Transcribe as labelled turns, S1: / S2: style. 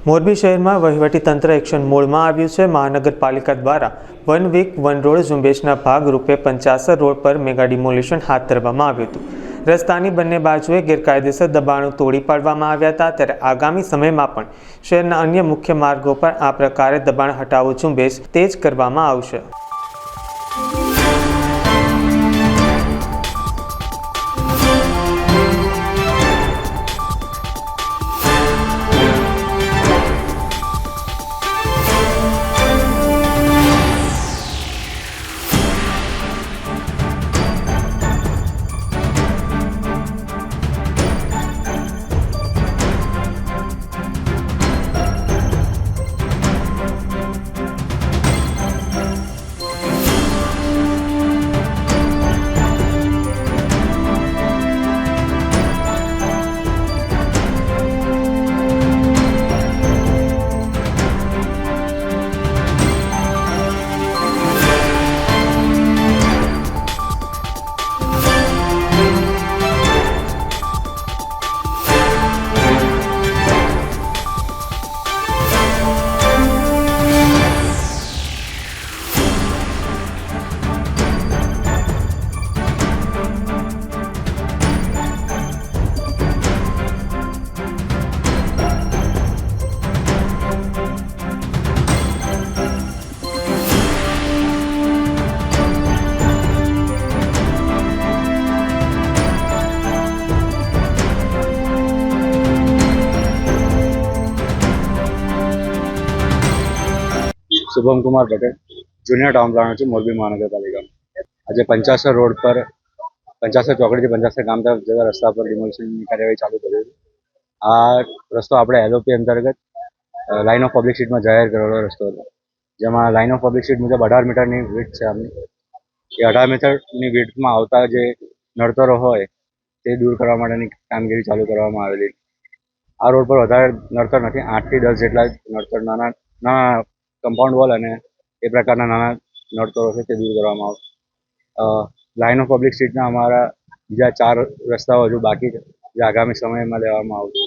S1: મોરબી શહેરમાં વહીવટીતંત્ર એક્શન મોડમાં આવ્યું છે। મહાનગરપાલિકા દ્વારા વન વીક વન રોડ ઝુંબેશના ભાગરૂપે 50 રોડ પર મેગા ડિમોલિશન હાથ ધરવામાં આવ્યું હતું। રસ્તાની બંને બાજુએ ગેરકાયદેસર દબાણો તોડી પાડવામાં આવ્યા હતા। ત્યારે આગામી સમયમાં પણ શહેરના અન્ય મુખ્ય માર્ગો પર આ પ્રકારે દબાણ હટાવો ઝુંબેશ તેજ કરવામાં આવશે।
S2: Shubham Kumar Patel junior town planner छे मोरबी महानगरपालिका। आज 50 रोड पर 50 ચોકડી થી 50 ગામ તરફ जगह रस्ता पर डिमोलिशन की कार्यवाही चालू करी। आ रस्तो આપણે एलओपी अंतर्गत लाइन ऑफ पब्लिक स्ट्रीट में जाहिर करेलो रस्तो હતો, જેમાં लाइन ऑफ पब्लिक स्ट्रीट मुजब 18 मीटरनी विड्थ છે આમની। એ 18 मीटरनी विड्थમાં આવતા જે નડતરો હોય તે દૂર કરવા માટેની કામગીરી ચાલુ કરવામાં આવેલી। આ રોડ પર વધારે નડતર નથી, 8 થી 10 જેટલા નડતર નાના कंपाउंड वॉल અને એ પ્રકારના નાના નડતરો છે તે દૂર કરવામાં આવશે। લાઇન ઓફ પબ્લિક સ્ટ્રીટના અમારા બીજા 4 રસ્તાઓ હજુ બાકી છે, જે આગામી સમયમાં લેવામાં આવશે।